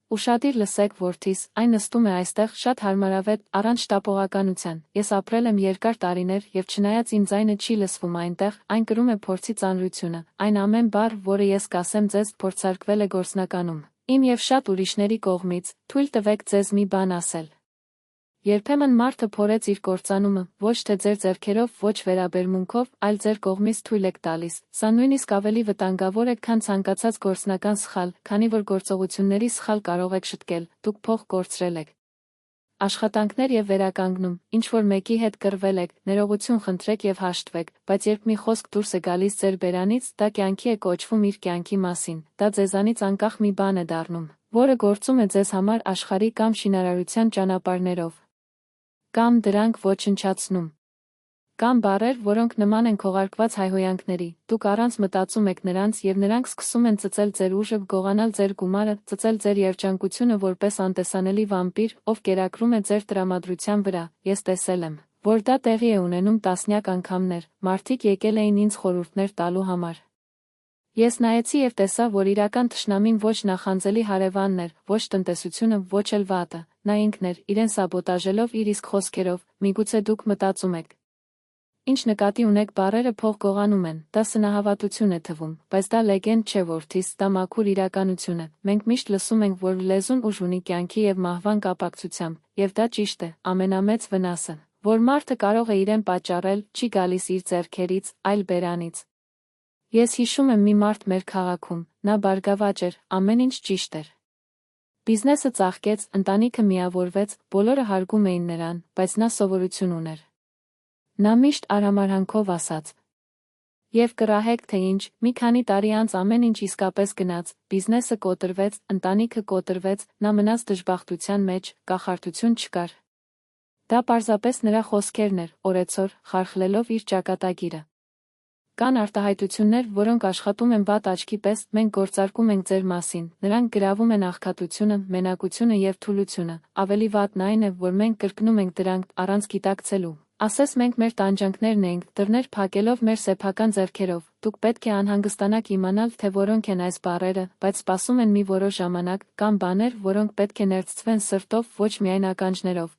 Ուշադիր լսեք, որդիս, այն նստում է այստեղ շատ հարմարավետ, առանց շտապողականության։ Ես ապրել եմ երկար տարիներ և չնայած իմ ձայնը չի լսվում այնտեղ, այն կրում է փորձի ծանրությունը, այն ամեն բառ, որը ես կասեմ ձեզ, փորձարկվել է գործնականում, իմ և շատ ուրիշների կողմից, թույլ տվեք ձեզ մի բան ասել։ Երբեմն մարդը փորեց իր կործանումը, ոչ թե ձեր ձեռքերով, ոչ վերաբերմունքով, այլ ձեր կողմից թույլ եք տալիս, սա նույնիսկ ավելի վտանգավոր է, քան ցանկացած գործնական սխալ, քանի որ գործողությունների սխալ կարող եք շտկել, դուք փող կորցրել եք։ Աշխատանքներ և վերականգնում, ինչ-որ մեկի հետ կռվել եք, ներողություն խնդրեք և հաշտվեք, բայց երբ մի խոսք դուրս է գալիս ձեր բերանից, դա կյանքի է կոչվում իր կյանքի մասին, դա ձեզանից անկախ մի բան է դառնում, որը գործում է ձեզ համար աշխարհի կամ շինարարության ճանապարհներով։ Կամ դրանք ոչնչացնում։ Կամ բառեր, որոնք նման են քողարկված հայհոյանքների, դուք առանց մտածում եք նրանց և նրանք սկսում են ծծել ձեր ուժը, գողանալ ձեր գումարը, ծծել ձեր երջանկությունը որպես անտեսանելի վամպիր, ով կերակրում է ձեր տրամադրության վրա։ Ես տեսել եմ, որ դա տեղի է ունենում տասնյակ անգամներ, մարդիկ եկել էին ինձ խորհուրդներ տալու համար։ Ես նայեցի և տեսա, որ իրական թշնամին ոչ նախանձելի հարևանն էր, ոչ տնտեսությունը, ոչ էլ վատը, նա ինքն էր, իրեն սաբոտաժելով իր իսկ խոսքերով, միգուցե դուք մտածում եք. Ինչ նկատի ունեք բառերը փող գողանում են, դա սնահավատություն է թվում, բայց դա լեգենդ չէ, որդիս, դա մաքուր իրականություն է։ Մենք միշտ լսում ենք, որ լեզուն ուժ ունի կյանքի և մահվան կապակցությամբ, և դա ճիշտ է, ամենամեծ վնասը, որ մարդը կարող է իրեն պատճառել, չի գալիս իր ձեռքերից, այլ բերանից։ Ես հիշում եմ մի մարդ մեր քաղաքում, նա բարգավաճ էր, ամեն ինչ ճիշտ էր։ Բիզնեսը ծաղկեց, ընտանիքը միավորվեց, բոլորը հարգում էին նրան, բայց նա սովորություն ուներ։ Նա միշտ արհամարհանքով ասաց. «Եվ կռահեք, թե ինչ, մի քանի տարի անց ամեն ինչ իսկապես գնաց, բիզնեսը կոտրվեց, ընտանիքը կոտրվեց, նա մնաց դժբախտության մեջ, կախարդություն չկար»։ Դա պարզապես նրա խոսքերն էր, օրեցօր, խարխլելով իր ճակատագիրը։ Կան արտահայտություններ, որոնք աշխատում են վատ աչքի պես, մենք գործարկում ենք ձեր մասին, նրանք գրավում են աղքատությունը, մենակությունը և թուլությունը, ավելի վատն այն է, որ մենք կրկնում ենք դրանք, առանց գիտակցելու, ասես մենք մեր տանջանքներն էինք, դռներ փակելով մեր սեփական ձեռքերով, դուք պետք է անհանգստանաք իմանալ, թե որոնք են այս բառերը, բայց սպասում են մի որոշ ժամանակ, կան բաներ, որոնք պետք է ներծծվեն սրտով, ոչ միայն ականջներով։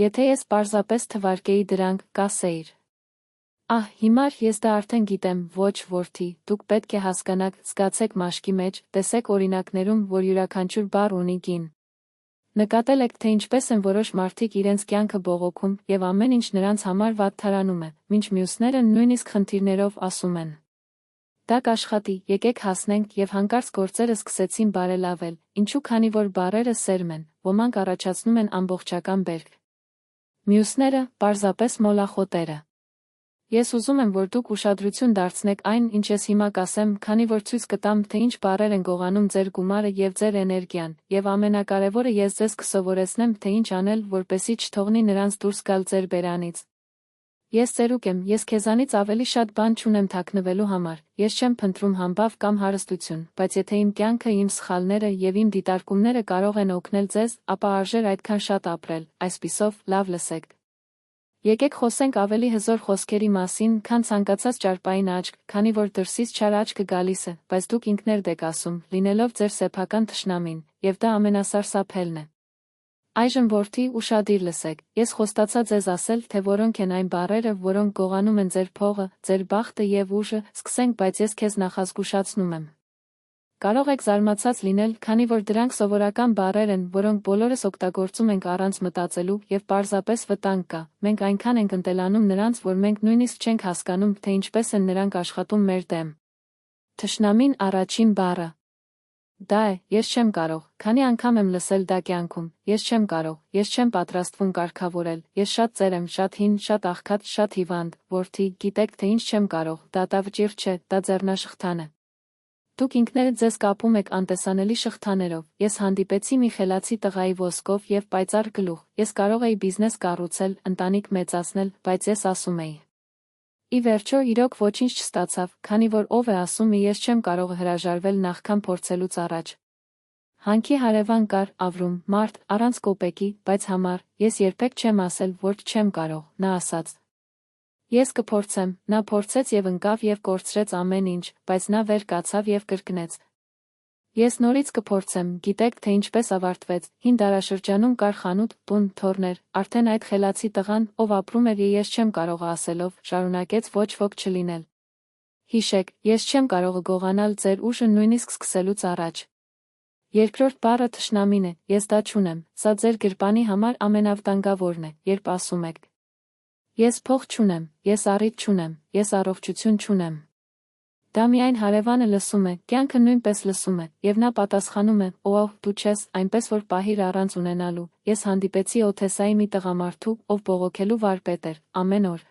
Եթե ես պարզապես թվարկեի դրանք, կասեիր. Ահ, հիմար ես դա արդեն գիտեմ, ոչ, որդի, դուք պետք է հասկանաք, զգացեք մաշկի մեջ, տեսեք օրինակներում, որ յուրաքանչյուր բառ ունի գին։ Նկատել եք, թե ինչպես են որոշ մարդիկ իրենց կյանքը բողոքում, և ամեն ինչ նրանց համար վատթարանում է, մինչ մյուսները նույնիսկ խնդիրներով ասում են. Դա կաշխատի, եկեք հասնենք, և հանկարծ գործերը սկսեցին բարելավել, ինչու, քանի որ բառերը սերմ են, ոմանք առաջացնում են ամբողջական բերք։ Մյուսները, պարզապես մոլախոտերը։ Ես ուզում եմ, որ դուք ուշադրություն դարձնեք այն, ինչ ես հիմա կասեմ, քանի որ ցույց կտամ, թե ինչ բառեր են գողանում ձեր գումարը և ձեր էներգիան, և ամենակարևորը ես ձեզ կսովորեցնեմ, թե ինչ անել, որպեսզի չթողնի նրանց դուրս գալ ձեր բերանից։ Ես ծերուկ եմ, ես քեզանից ավելի շատ բան չունեմ թաքնվելու համար, ես չեմ փնտրում համբավ կամ հարստություն, բայց եթե իմ կյանքը, իմ սխալները և իմ դիտարկումները կարող են օգնել ձեզ, ապա արժեր այդքան շատ ապրել, այսպիսով, լավ լսեք։ Եկեք խոսենք ավելի հզոր խոսքերի մասին, քան ցանկացած ճարպային աչք, քանի որ դրսից չար աչքը գալիս է, բայց դուք ինքներդ եք ասում, լինելով ձեր սեփական թշնամին, և դա ամենասարսափելն է։ Այժմ որդի, ուշադիր լսեք, ես խոստացա ձեզ ասել, թե որոնք են այն բառերը, որոնք գողանում են ձեր փողը, ձեր բախտը և ուժը, սկսենք, բայց ես քեզ նախազգուշացնում եմ։ Կարող եք զարմացած լինել, քանի որ դրանք սովորական բառեր են, որոնք բոլորս օգտագործում ենք առանց մտածելու, և պարզապես վտանգ կա, մենք այնքան ենք ընտելանում նրանց, որ մենք նույնիսկ չենք հասկանում, թե ինչպես են նրանք աշխատում մեր դեմ։ Թշնամին առաջին բառը։ Դա է, ես չեմ կարող, քանի անգամ եմ լսել դա կյանքում, ես չեմ կարող, ես չեմ պատրաստվում կարգավորել, ես շատ ծեր եմ, շատ հին, շատ աղքատ, շատ հիվանդ, որդի, գիտեք, թե ինչ չեմ կարող, դա տավճիռ չէ, դա ձեռնաշղթան է։ Դուք ինքներդ ձեզ կապում եք անտեսանելի շղթաներով, ես հանդիպեցի մի խելացի տղայի ոսկով և պայծառ գլուխ, ես կարող էի բիզնես կառուցել, ընտանիք մեծացնել, բայց ես ասում էի։ Ի վերջո, իրոք ոչինչ չստացավ, քանի որ ով է ասում, ես չեմ կարող հրաժարվել նախքան փորձելուց առաջ։ Հանքի հարևան կար, Ավրում, մարդ, առանց կոպեկի, բայց համառ, ես երբեք չեմ ասել, որ չեմ կարող, նա ասաց. Ես կփորձեմ, նա փորձեց և ընկավ և կորցրեց ամեն ինչ, բայց նա վեր կացավ և կրկնեց։ Ես նորից կփորձեմ, գիտեք, թե ինչպես ավարտվեց, հին դարաշրջանում կար խանութ, տուն, թոռներ, արդեն այդ խելացի տղան, ով ապրում էր ես չեմ կարող ասելով, շարունակեց ոչ ոք չլինել։ Հիշեք, ես չեմ կարող գողանալ ձեր ուժը նույնիսկ սկսելուց առաջ։ Երկրորդ բառը թշնամին է, ես դա չունեմ, սա ձեր գրպանի համար ամենավտանգավորն է, երբ ասում եք. Ես փող չունեմ, ես առիթ չունեմ, ես առողջություն չունեմ։ Դա միայն հարևանը լսում է, կյանքը նույնպես լսում է, և նա պատասխանում է, օ, դու չես, այնպես որ պահիր առանց ունենալու, ես հանդիպեցի Օթեսայի մի տղամարդու, ով բողոքելու վարպետ էր, ամեն օր։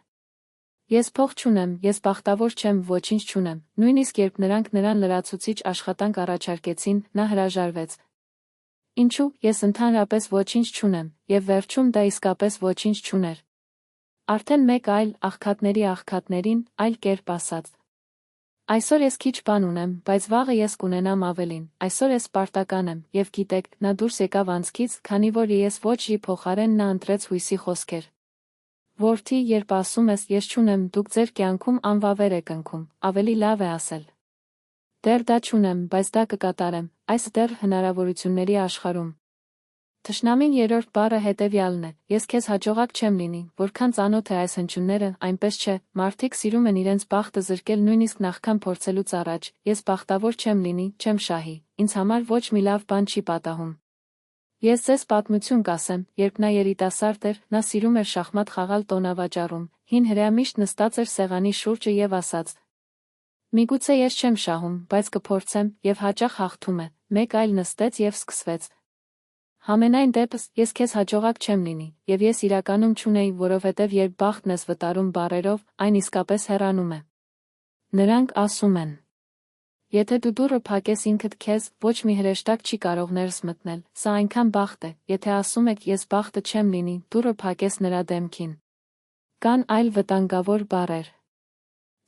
Ես փող չունեմ, ես բախտավոր չեմ, ոչինչ չունեմ, նույնիսկ երբ նրանք նրան լրացուցիչ աշխատանք առաջարկեցին, նա հրաժարվեց։ Ինչու, ես ընդհանրապես ոչինչ չունեմ, և վերջում դա իսկապես ոչինչ չուներ։ Արդեն մեկ այլ, աղքատների աղքատներին, այլ կերպ ասած։ Այսօր ես քիչ բան ունեմ, բայց վաղը ես կունենամ ավելին, այսօր ես պարտական եմ, և գիտեք, նա դուրս եկավ անցքից, քանի որ ես ոչի փոխարեն նա ընտրեց հույսի խոսքեր։ Որդի, երբ ասում ես ես չունեմ, դուք ձեր կյանքում անվավեր եք ընկում, ավելի լավ է ասել. Դեռ դա չունեմ, բայց դա կկատարեմ, այս դեռ հնարավորությունների աշխարհում։ Թշնամին երրորդ բառը հետևյալն է, ես քեզ հաջողակ չեմ լինի, որքան ծանոթ է այս հնչյունները, այնպես չէ, մարդիկ սիրում են իրենց բախտը զրկել նույնիսկ նախքան փորձելուց առաջ, ես բախտավոր չեմ լինի, չեմ շահի, ինձ համար ոչ մի լավ բան չի պատահում։ Ես ձեզ պատմություն կասեմ, երբ նա երիտասարդ էր, նա սիրում էր շախմատ խաղալ տոնավաճառում, հին հրեա միշտ նստած էր սեղանի շուրջը և ասաց. Միգուցե ես չեմ շահում, բայց կփորձեմ, և հաճախ հաղթում է, մեկ այլ նստեց և սկսվեց. Համենայն դեպս, ես քեզ հաջողակ չեմ լինի, և ես իրականում չունեի, որովհետև երբ բախտն ես վտարում բառերով, այն իսկապես հեռանում է։ Նրանք ասում են. Եթե դու դուռը փակես ինքդ քեզ, ոչ մի հրեշտակ չի կարող ներս մտնել, սա այնքան բախտ է, եթե ասում եք ես բախտը չեմ լինի, դուռը փակես նրա դեմքին։ Կան այլ վտանգավոր բառեր։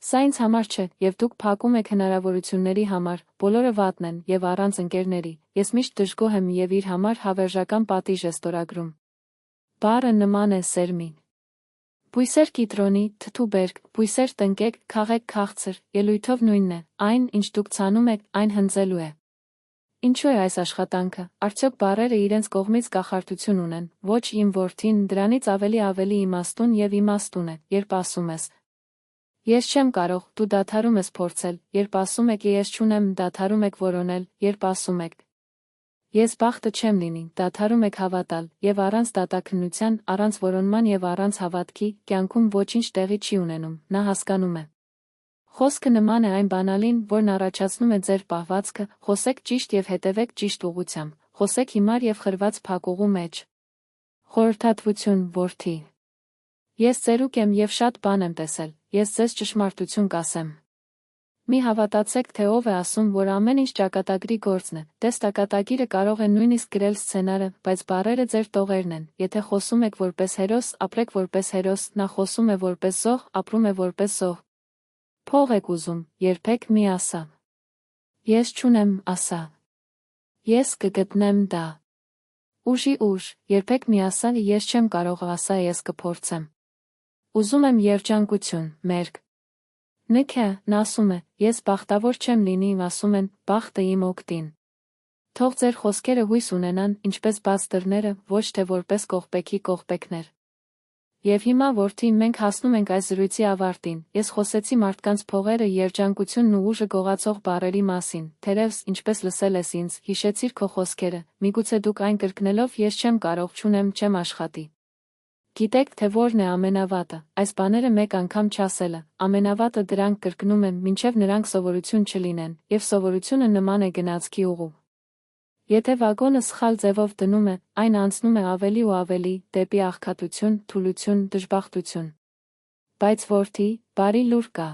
Սա ինձ համար չէ, և դուք փակում եք հնարավորությունների համար, բոլորը վատն են, և առանց ընկերների, ես միշտ դժգոհ եմ և իր համար հավերժական պատիժ է ստորագրում։ Բառը նման է սերմի։ Բույսեր կիտրոնի, թթուբերք, բույսեր տնկեք, քաղեք քաղցր, ելույթով նույնն է, այն, ինչ դուք ցանում եք, այն հնձելու է։ Ինչու է այս աշխատանքը, արդյոք բառերը իրենց կողմից կախարդություն ունեն, ոչ իմ որդին, դրանից ավելի իմաստուն և իմաստուն է, երբ ասում ես. Ես չեմ կարող, դու դադարում ես փորձել, երբ ասում եք ես չունեմ, դադարում եք որոնել, երբ ասում եք. Ես բախտը չեմ լինի, դադարում եք հավատալ, և առանց դատաքննության, առանց որոնման և առանց հավատքի, կյանքում ոչինչ տեղի չի ունենում, նա հասկանում է։ Խոսքը նման է այն բանալին, որն առաջացնում է ձեր պահվածքը, խոսեք ճիշտ և հետևեք ճիշտ ուղղությամբ, խոսեք հիմար և խրված փակուղու մեջ։ Խորհրդատվություն, որդի։ Ես ծերուկ եմ և շատ բան եմ տեսել, ես ձեզ ճշմարտություն կասեմ։ Մի հավատացեք, թե ով է ասում, որ ամեն ինչ ճակատագրի գործն է, տես ճակատագիրը կարող է նույնիսկ գրել սցենարը, բայց բառերը ձեր տողերն են, եթե խոսում եք որպես հերոս, ապրեք որպես հերոս, նա խոսում է որպես զոհ, ապրում է որպես զոհ։ Փող եք ուզում, երբեք մի ասա. Ես չունեմ, ասա. Ես կգտնեմ դա։ Ուժի ուժ, երբեք մի ասա, ես չեմ կարող, ասա, ես կփորձեմ։ Ուզում եմ երջանկություն, մերկ։ Նքը, նա ասում է, ես բախտավոր չեմ լինի, ասում են, բախտը իմ օգտին։ Թող ձեր խոսքերը հույս ունենան, ինչպես բաց դռները, ոչ թե որպես կողպեքի կողպեքներ։ Եվ հիմա, որդի, մենք հասնում ենք այս զրույցի ավարտին, ես խոսեցի մարդկանց փողերը, երջանկությունն ու ուժը գողացող բառերի մասին, թերևս, ինչպես լսել ես ինձ, հիշեցիր քո խոսքերը, միգուցե դուք այն կրկնելով ես չեմ կարող, չունեմ, չեմ աշխատի։ Գիտեք, թե որն է ամենավատը, այս բաները մեկ անգամ չասելը, ամենավատը դրանք կրկնում են, մինչև նրանք սովորություն չլինեն, և սովորությունը նման է գնացքի ուղու։ Եթե վագոնը սխալ ձևով դնում է, այն անցնում է ավելի ու ավելի, դեպի աղքատություն, թուլություն, դժբախտություն։ Բայց որդի, բարի լուր կա։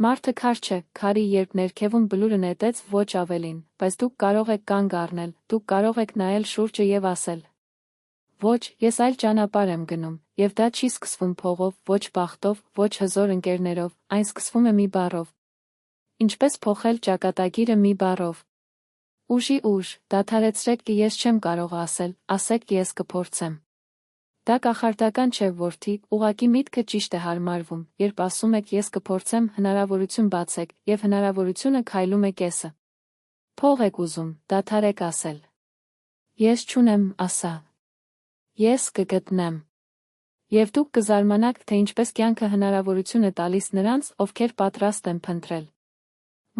Մարդը քար չէ, քարի երբ ներքևում բլուրը նետեց, ոչ ավելին, բայց դուք կարող եք կանգ առնել, դուք կարող եք նայել շուրջը և ասել. Ոչ, ես այլ ճանապարհ եմ գնում, և դա չի սկսվում փողով, ոչ բախտով, ոչ հզոր ընկերներով, այն սկսվում է մի բառով։ Ինչպես փոխել ճակատագիրը մի բառով։ Ուժի ուժ, դադարեցրեք, ես չեմ կարող ասել, ասեք ես կփորձեմ։ Դա կախարդական չէ, որդի, ուղղակի միտքը ճիշտ է հարմարվում, երբ ասում եք ես կփորձեմ, հնարավորություն բացեք, և հնարավորությունը քայլում է կեսը։ Փող եք ուզում, դադարեք ասել։ Ես չունեմ, ասա։ Ես կգտնեմ։ Եվ դուք կզարմանաք, թե ինչպես կյանքը հնարավորություն է տալիս նրանց, ովքեր պատրաստ են փնտրել։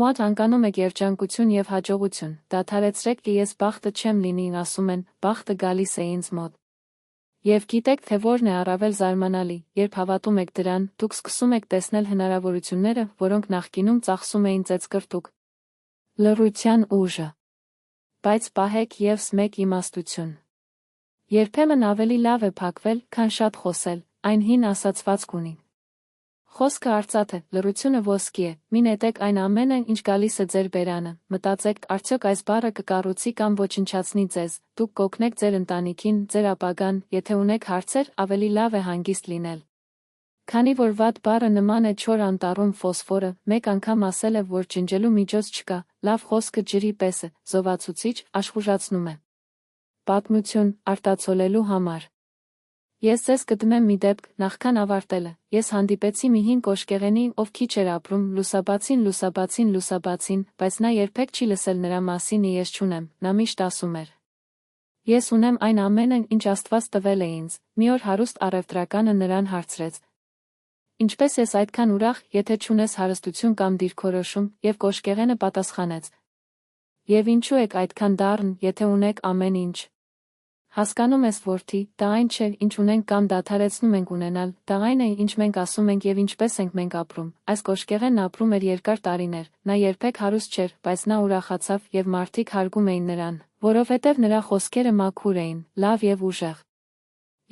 Մոտ անկանում եք երջանկություն և հաջողություն, դադարեցրեք ես բախտը չեմ լինի, ասում են, բախտը գալիս է ինձ մոտ։ Եվ գիտեք, թե որն է առավել զարմանալի, երբ հավատում եք դրան, դուք սկսում եք տեսնել հնարավորությունները, որոնք նախկինում ծախսում էին ծեծկռտուք։ Լռության ուժը։ Բայց պահեք ևս մեկ իմաստություն։ Երբեմն ավելի լավ է փակվել, քան շատ խոսել, այն հին ասացվածք ունի։ Խոսքը արծաթ է, լռությունը ոսկի է, մի նետեք այն ամենը, ինչ գալիս է ձեր բերանը, մտածեք, արդյոք այս բառը կկառուցի կամ ոչնչացնի ձեզ, դուք կօգնեք ձեր ընտանիքին, ձեր ապագան, եթե ունեք հարցեր, ավելի լավ է հանգիստ լինել։ Քանի որ վատ բառը նման է չոր անտառում ֆոսֆորը, մեկ անգամ ասել է, որ ջնջելու միջոց չկա, լավ խոսքը ջրի պես է, զովացուցիչ, աշխուժացնում է։ Պատմություն, արտացոլելու համար։ Ես ձեզ կդնեմ մի դեպք, նախքան ավարտելը, ես հանդիպեցի մի հին կոշկեղենի, ով քիչ էր ապրում, լուսաբացին, բայց նա երբեք չի լսել նրա մասին, ես չունեմ, նա միշտ ասում էր. Ես ունեմ այն ամենը, ինչ Աստված տվել է ինձ, մի օր հարուստ առևտրականը նրան հարցրեց. Ինչպես ես այդքան ուրախ, եթե չունես հարստություն կամ դիրքորոշում, և կոշկեղենը պատասխանեց. Եվ ինչու եք այդքան դառն, եթե ունեք ամեն ինչ։ Հասկանում ես, որդի, դա այն չէ, ինչ ունենք կամ դադարեցնում ենք ունենալ, դա այն է, ինչ մենք ասում ենք և ինչպես ենք մենք ապրում։ Այս կոշկեղենն ապրում էր երկար տարիներ, նա երբեք հարուստ չէր, բայց նա ուրախացավ և մարդիկ հարգում էին նրան, որովհետև նրա խոսքերը մաքուր էին, լավ և ուժեղ։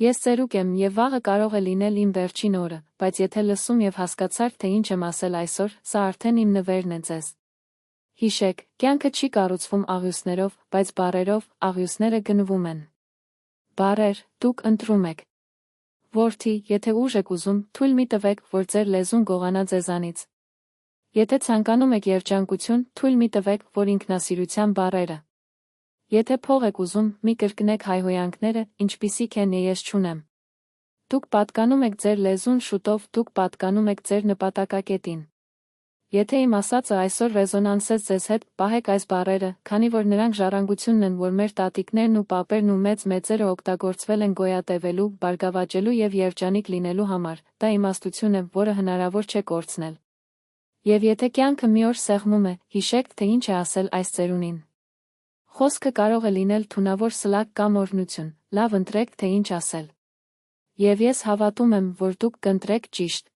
Ես ծերուկ եմ և վաղը կարող է լինել իմ վերջին օրը, բայց եթե լսում և հասկացար, թե ինչ եմ ասել այսօր, սա արդեն իմ նվերն է ձեզ։ Հիշեք, կյանքը չի կառուցվում աղյուսներով, բայց բառերով, աղյուսները գնվում են։ Բառեր, դուք ընտրում եք։ Որդի, եթե ուժ եք ուզում, թույլ մի տվեք, որ ձեր լեզուն գողանա ձեզանից։ Եթե ցանկանում եք երջանկություն, թույլ մի տվեք, որ ինքնասիրության բառերը։ Եթե փող եք ուզում, մի կրկնեք հայհոյանքները, ինչպիսիք են ես չունեմ։ Դուք պատկանում եք ձեր լեզուն, շուտով դուք պատկանում եք ձեր նպատակակետին։ Եթե իմ ասածը այսօր ռեզոնանսեց ձեզ հետ, պահեք այս բառերը, քանի որ նրանք ժառանգությունն են, որ մեր տատիկներն ու պապերն ու մեծերը օգտագործվել են գոյատևելու, բարգավաճելու և երջանիկ լինելու համար, դա իմաստություն է, որը հնարավոր չէ կորցնել։ Եվ եթե կյանքը մի օր սեղմում է, հիշեք, թե ինչ է ասել այս ծերունին։ Խոսքը կարող է լինել թունավոր սլակ կամ օրհնություն, լավ ընտրեք, թե ինչ ասել։ Եվ ես հավատում եմ, որ դուք կընտրեք ճիշտ։